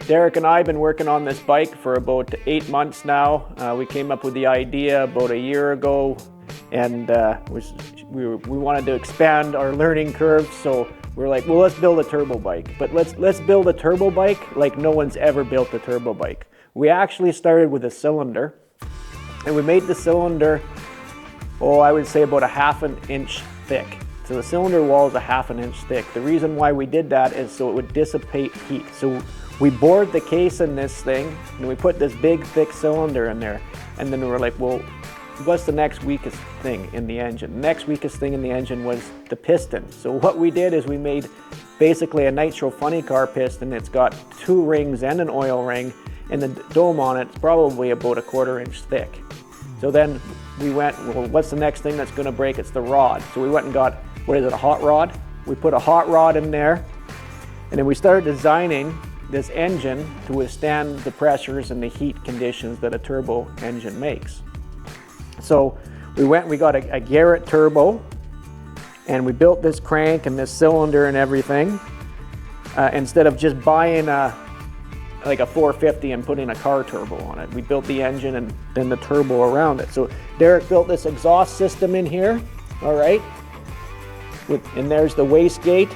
Derek and I have been working on this bike for about 8 months now. We came up with the idea about a year ago, and we wanted to expand our learning curve, so we're like, well, let's build a turbo bike. But let's build a turbo bike like no one's ever built a turbo bike. We actually started with a cylinder, and we made the cylinder, I would say about a 1/2 inch thick. So the cylinder wall is a 1/2 inch thick. The reason why we did that is so it would dissipate heat. So we bored the case in this thing, and we put this big thick cylinder in there. And then we were like, well, what's the next weakest thing in the engine? The next weakest thing in the engine was the piston. So what we did is we made basically a nitro funny car piston. It's got 2 rings and an oil ring, and the dome on it's probably about a 1/4 inch thick. So then we went, well, what's the next thing that's going to break? It's the rod. So we went and got, what is it, a hot rod? We put a hot rod in there, and then we started designing this engine to withstand the pressures and the heat conditions that a turbo engine makes. So we got a Garrett turbo, and we built this crank and this cylinder and everything, instead of just buying like a 450 and putting a car turbo on it. We built the engine and then the turbo around it. So Derek built this exhaust system in here, all right? And there's the wastegate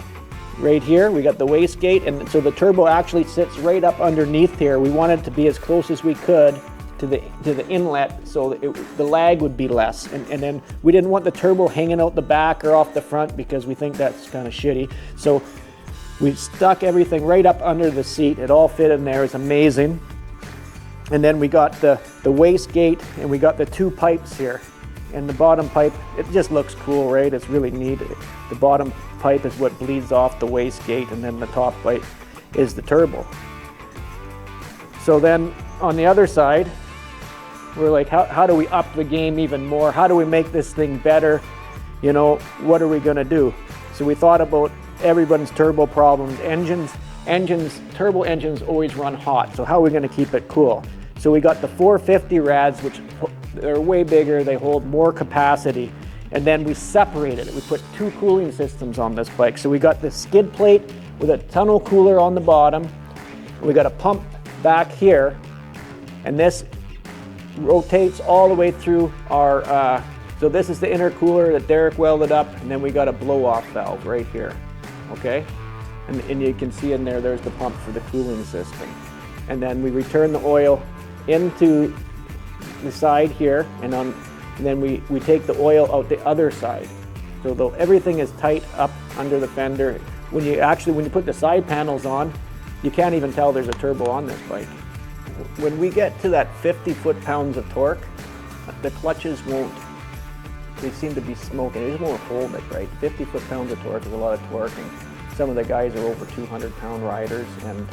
right here. We got the wastegate, and so the turbo actually sits right up underneath here. We wanted to be as close as we could to the inlet so that the lag would be less. And then we didn't want the turbo hanging out the back or off the front because we think that's kind of shitty. So we stuck everything right up under the seat. It all fit in there. It's amazing. And then we got the wastegate, and we got the 2 pipes here. And the bottom pipe, it just looks cool, right? It's really neat. The bottom pipe is what bleeds off the wastegate, and then the top pipe is the turbo. So then on the other side, we're like, how do we up the game even more? How do we make this thing better? You know, what are we gonna do? So we thought about everyone's turbo problems. Turbo engines always run hot, so how are we gonna keep it cool? So we got the 450 rads, which they're way bigger, they hold more capacity, and then we separated it. We put 2 cooling systems on this bike. So we got the skid plate with a tunnel cooler on the bottom. We got a pump back here, and this rotates all the way through our, so this is the intercooler that Derek welded up, and then we got a blow-off valve right here, okay? And you can see in there, there's the pump for the cooling system. And then we return the oil into the side here, and then we take the oil out the other side. So though everything is tight up under the fender, when you put the side panels on, you can't even tell there's a turbo on this bike. When we get to that 50 foot-pounds of torque, the clutches they seem to be smoking. They just won't hold it right. 50 foot-pounds of torque is a lot of torque, and some of the guys are over 200-pound riders, and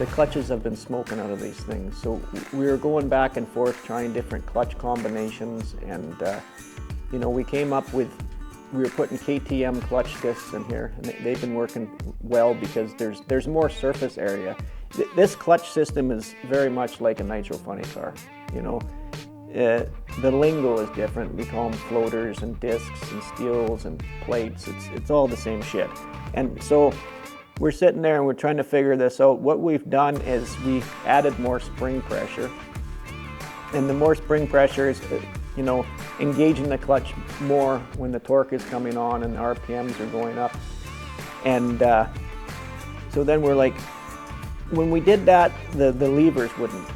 the clutches have been smoking out of these things. So we were going back and forth trying different clutch combinations, and you know, we came up with, we were putting KTM clutch discs in here, and they've been working well because there's more surface area. This clutch system is very much like a nitro funny car. You know, the lingo is different. We call them floaters and discs and steels and plates. It's all the same shit. And so we're sitting there and we're trying to figure this out. What we've done is we added more spring pressure, and the more spring pressure is, you know, engaging the clutch more when the torque is coming on and the RPMs are going up. And so then we're like, when we did that, the levers wouldn't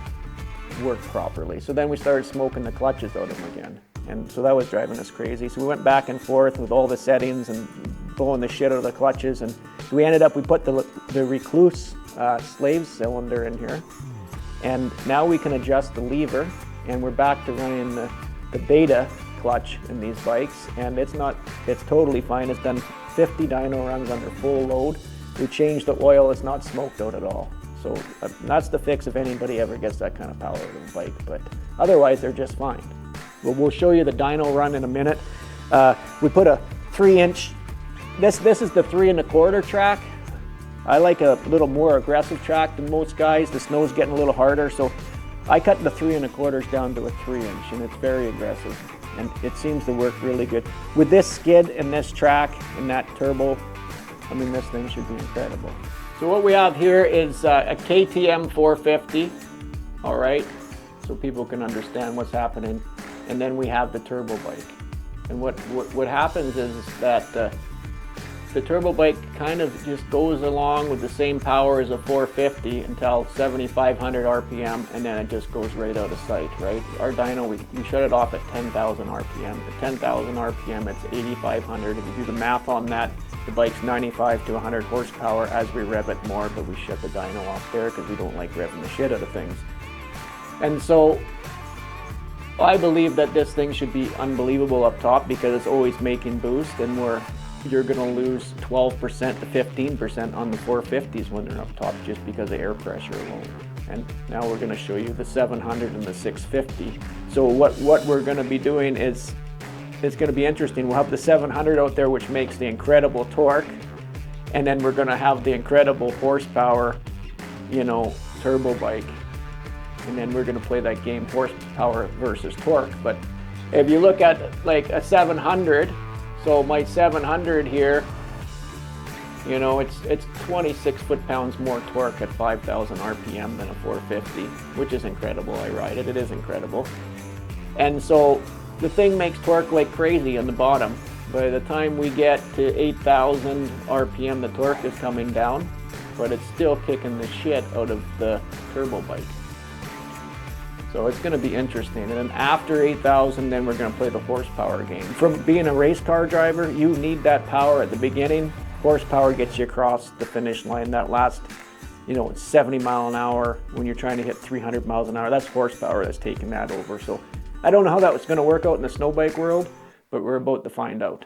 work properly. So then we started smoking the clutches out of them again. And so that was driving us crazy. So we went back and forth with all the settings and blowing the shit out of the clutches. And we ended up, we put the Recluse slave cylinder in here. And now we can adjust the lever, and we're back to running the beta clutch in these bikes. And it's totally fine. It's done 50 dyno runs under full load. We changed the oil, it's not smoked out at all. So that's the fix if anybody ever gets that kind of power out of a bike, but otherwise they're just fine. Well, we'll show you the dyno run in a minute. We put a 3-inch, this is the 3 1/4 track. I like a little more aggressive track than most guys. The snow's getting a little harder, so I cut the 3 1/4 down to a 3-inch, and it's very aggressive, and it seems to work really good. With this skid and this track and that turbo, I mean, this thing should be incredible. So what we have here is a KTM 450, all right, so people can understand what's happening. And then we have the turbo bike. And what happens is that the turbo bike kind of just goes along with the same power as a 450 until 7,500 RPM, and then it just goes right out of sight, right? Our dyno, we shut it off at 10,000 RPM. At 10,000 RPM, it's 8,500. If you do the math on that, the bike's 95 to 100 horsepower as we rev it more, but we shut the dyno off there because we don't like revving the shit out of things. And so I believe that this thing should be unbelievable up top because it's always making boost, and you're going to lose 12% to 15% on the 450s when they're up top just because of air pressure alone. And now we're going to show you the 700 and the 650. So what we're going to be doing is, it's going to be interesting. We'll have the 700 out there, which makes the incredible torque, and then we're going to have the incredible horsepower, you know, turbo bike. And then we're going to play that game, horsepower versus torque. But if you look at like a 700, so my 700 here, you know, it's 26 foot-pounds more torque at 5,000 RPM than a 450, which is incredible. I ride it, it is incredible. And so the thing makes torque like crazy on the bottom. By the time we get to 8,000 RPM, the torque is coming down, but it's still kicking the shit out of the turbo bike. So it's going to be interesting. And then after 8,000, then we're going to play the horsepower game. From being a race car driver, you need that power at the beginning. Horsepower gets you across the finish line. That last, you know, 70 mile an hour when you're trying to hit 300 miles an hour, that's horsepower that's taking that over. So I don't know how that was going to work out in the snow bike world, but we're about to find out.